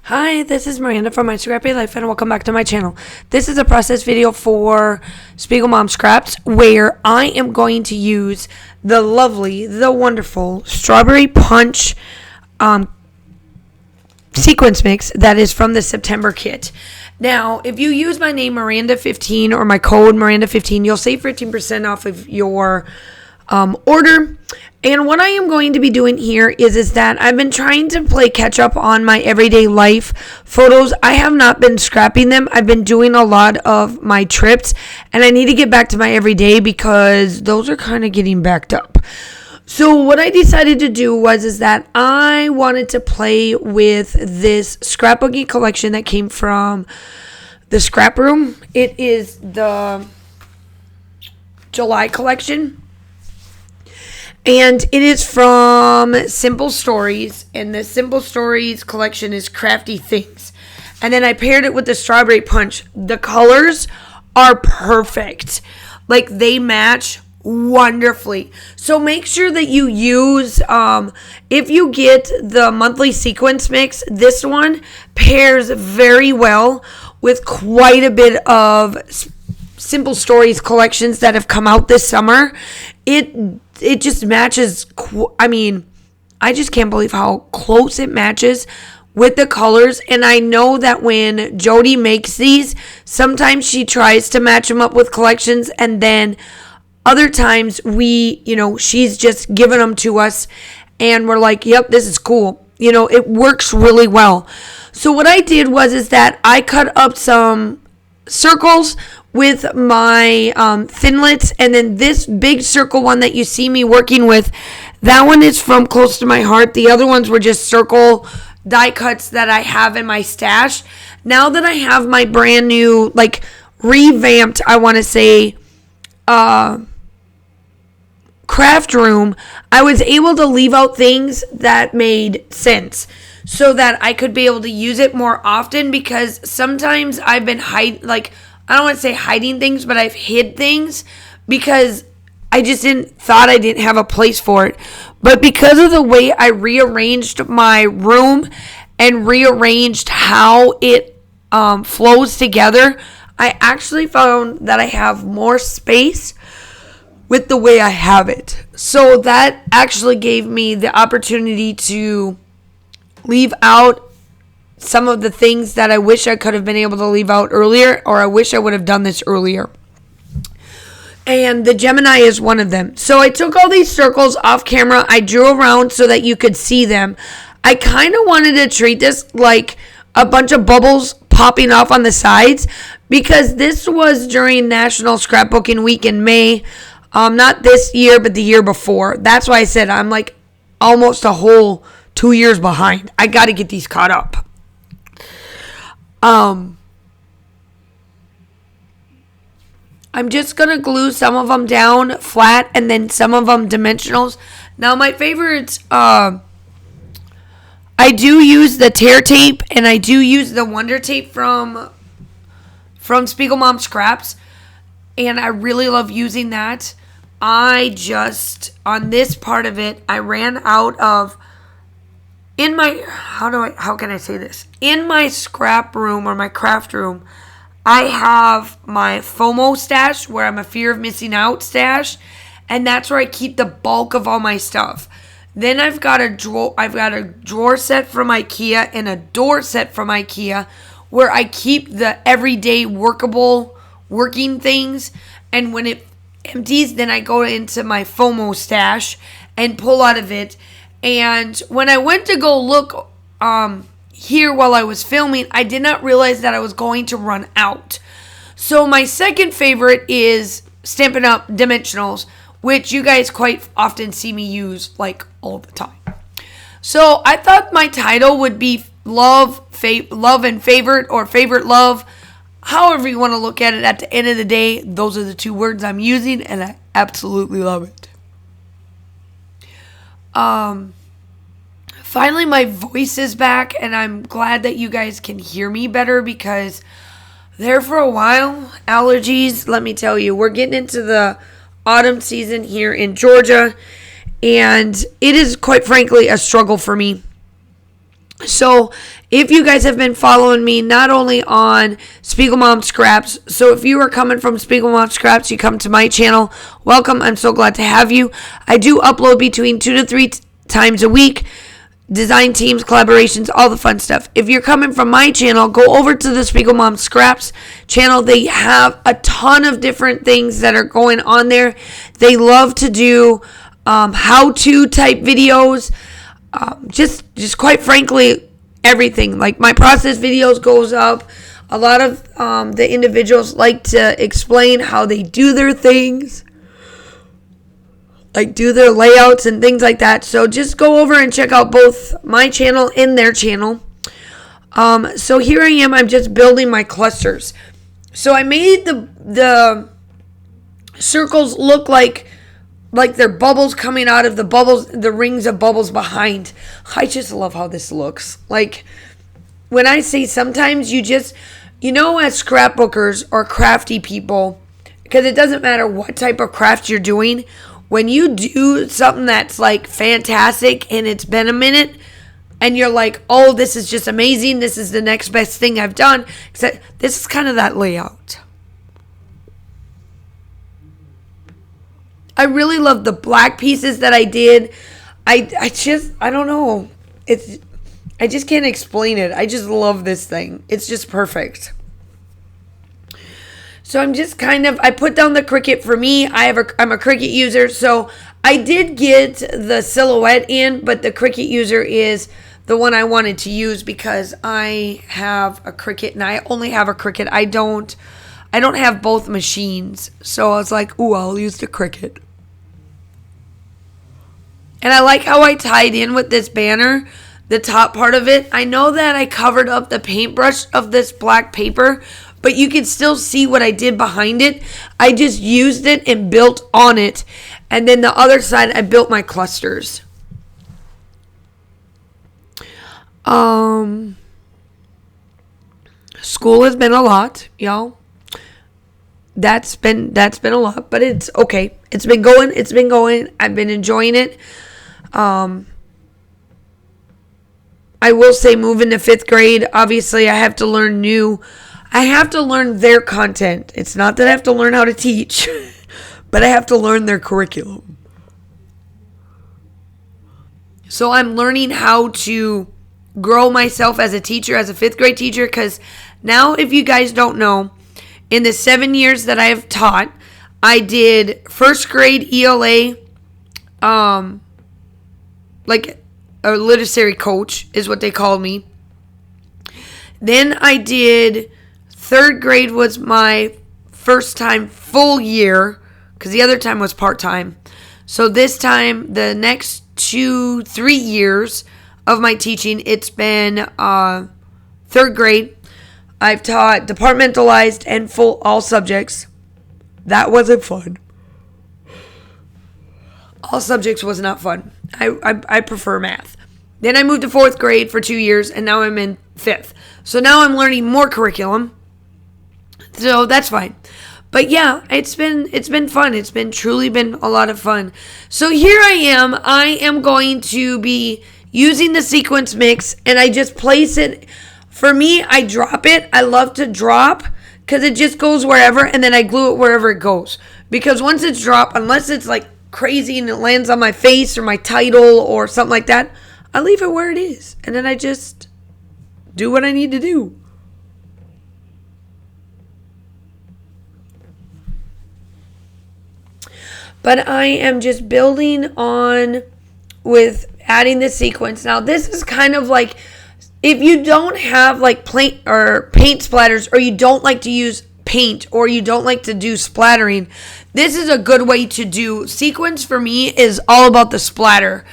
Hi, this is Miranda from My Scrappy Life and welcome back to my channel. This is a process video for Spiegel Mom Scraps where I am going to use the lovely, the wonderful Strawberry Punch sequence mix that is from the September kit. Now, if you use my name Miranda15 or my code Miranda15, you'll save 15% off of your order. And what I am going to be doing here is that I've been trying to play catch up on my everyday life photos. I have not been scrapping them. I've been doing a lot of my trips, and I need to get back to my everyday because those are kind of getting backed up. So what I decided to do was that I wanted to play with this scrapbooking collection that came from the Scrap Room. It is the July collection. And it is from Simple Stories, and the Simple Stories collection is Crafty Things. And then I paired it with the Strawberry Punch. The colors are perfect. Like, they match wonderfully. So make sure that you use, if you get the monthly sequence mix, this one pairs very well with quite a bit of Simple Stories collections that have come out this summer. It just matches. I just can't believe how close it matches with the colors. And I know that when Jody makes these, sometimes she tries to match them up with collections, and then other times she's just given them to us and we're like, yep, this is cool. It works really well. So what I did was that I cut up some circles with my Thinlits, and then this big circle one that you see me working with, that one is from Close to My Heart. The other ones were just circle die cuts that I have in my stash. Now that I have my brand new, revamped, I want to say, craft room, I was able to leave out things that made sense so that I could be able to use it more often, because sometimes I've been I don't want to say hiding things, but I've hid things because I just thought I didn't have a place for it. But because of the way I rearranged my room and rearranged how it flows together, I actually found that I have more space with the way I have it. So that actually gave me the opportunity to leave out some of the things that I wish I could have been able to leave out earlier, or I wish I would have done this earlier. And the Gemini is one of them. So I took all these circles off camera. I drew around so that you could see them. I kind of wanted to treat this like a bunch of bubbles popping off on the sides, because this was during National Scrapbooking Week in May. Not this year, but the year before. That's why I said I'm almost a whole 2 years behind. I got to get these caught up. I'm just going to glue some of them down flat and then some of them dimensionals. Now, my favorites, I do use the tear tape, and I do use the Wonder Tape from Spiegel Mom Scraps, and I really love using that. On this part of it, I ran out of, how can I say this? In my scrap room or my craft room, I have my FOMO stash, where I'm a fear of missing out stash, and that's where I keep the bulk of all my stuff. Then I've got a drawer set from IKEA and a door set from IKEA, where I keep the everyday working things, and when it empties, then I go into my FOMO stash and pull out of it. And when I went to go look here while I was filming, I did not realize that I was going to run out. So my second favorite is Stampin' Up! Dimensionals, which you guys quite often see me use all the time. So I thought my title would be love and favorite, or favorite love. However you want to look at it, at the end of the day, those are the two words I'm using, and I absolutely love it. Finally, my voice is back, and I'm glad that you guys can hear me better, because there for a while, allergies, let me tell you, we're getting into the autumn season here in Georgia, and it is quite frankly a struggle for me. So If you guys have been following me, not only on Spiegelmom Scraps, so if you are coming from Spiegelmom Scraps, you come to my channel, welcome. I'm so glad to have you. I do upload between 2 to 3 times a week. Design teams, collaborations, all the fun stuff. If you're coming from my channel, go over to the Spiegelmom Scraps channel. They have a ton of different things that are going on there. They love to do how-to type videos. Just quite frankly, everything. Like my process videos goes up. A lot of the individuals like to explain how they do their things, like do their layouts and things like that. So just go over and check out both my channel and their channel. So here I am. I'm just building my clusters. So I made the circles look like they're bubbles coming out of the rings of bubbles behind. I just love how this looks. Like when I say sometimes as scrapbookers or crafty people, because it doesn't matter what type of craft you're doing, when you do something that's like fantastic and it's been a minute and you're like, oh, this is just amazing, this is the next best thing I've done, except this is kind of that layout. I really love the black pieces that I did. I don't know. I just can't explain it. I just love this thing. It's just perfect. So I'm just I put down the Cricut for me. I'm a Cricut user, so I did get the silhouette in, but the Cricut user is the one I wanted to use because I have a Cricut and I only have a Cricut. I don't have both machines. So I was like, ooh, I'll use the Cricut. And I like how I tied in with this banner, the top part of it. I know that I covered up the paintbrush of this black paper, but you can still see what I did behind it. I just used it and built on it. And then the other side, I built my clusters. School has been a lot, y'all. That's been a lot, but it's okay. It's been going. I've been enjoying it. I will say moving to 5th grade, obviously I have to learn their content. It's not that I have to learn how to teach, but I have to learn their curriculum. So I'm learning how to grow myself as a teacher, as a 5th grade teacher, because now, if you guys don't know, in the 7 years that I have taught, I did 1st grade ELA, like a literacy coach is what they called me. Then I did 3rd grade was my first time full year, because the other time was part-time. So this time, the next 2-3 years of my teaching, it's been 3rd grade. I've taught departmentalized and full all subjects. That wasn't fun. All subjects was not fun. I prefer math. Then I moved to 4th grade for 2 years, and now I'm in 5th. So now I'm learning more curriculum. So that's fine. But yeah, it's been fun. It's truly been a lot of fun. So here I am. I am going to be using the sequence mix, and I just place it. For me, I drop it. I love to drop because it just goes wherever, and then I glue it wherever it goes. Because once it's dropped, unless it's like crazy and it lands on my face or my title or something like that, I leave it where it is. And then I just do what I need to do. But I am just building on with adding the sequence. Now, this is kind of like, if you don't have like paint splatters, or you don't like to use paint, or you don't like to do splattering, this is a good way to do. Sequence for me is all about the splatter.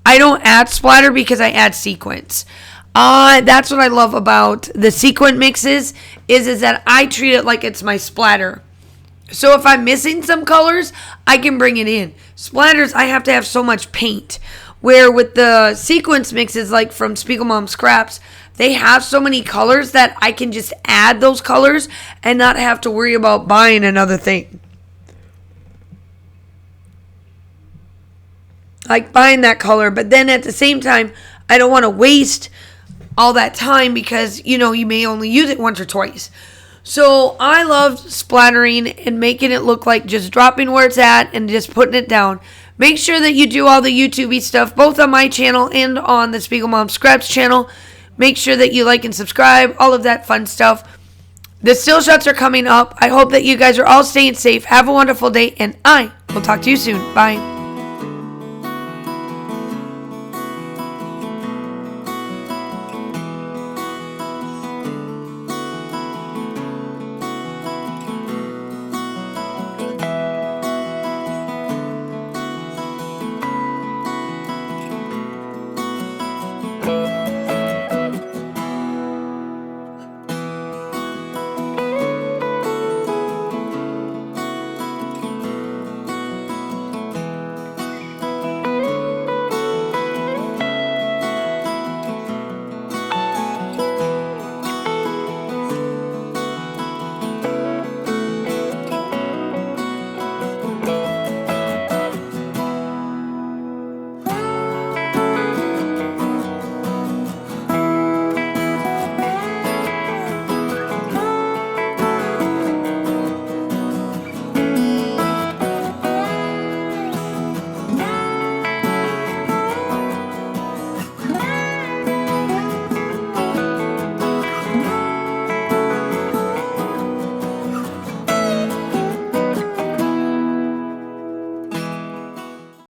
I don't add splatter because I add sequence. That's what I love about the sequence mixes is that I treat it like it's my splatter. So if I'm missing some colors, I can bring it in. Splatters, I have to have so much paint. Where with the sequence mixes, like from Spiegelmom Scraps, they have so many colors that I can just add those colors and not have to worry about buying another thing. Like buying that color, but then at the same time, I don't want to waste all that time because, you know, you may only use it once or twice. So I love splattering and making it look like just dropping where it's at and just putting it down. Make sure that you do all the YouTube-y stuff, both on my channel and on the Spiegel Mom Scraps channel. Make sure that you like and subscribe, all of that fun stuff. The still shots are coming up. I hope that you guys are all staying safe. Have a wonderful day, and I will talk to you soon. Bye.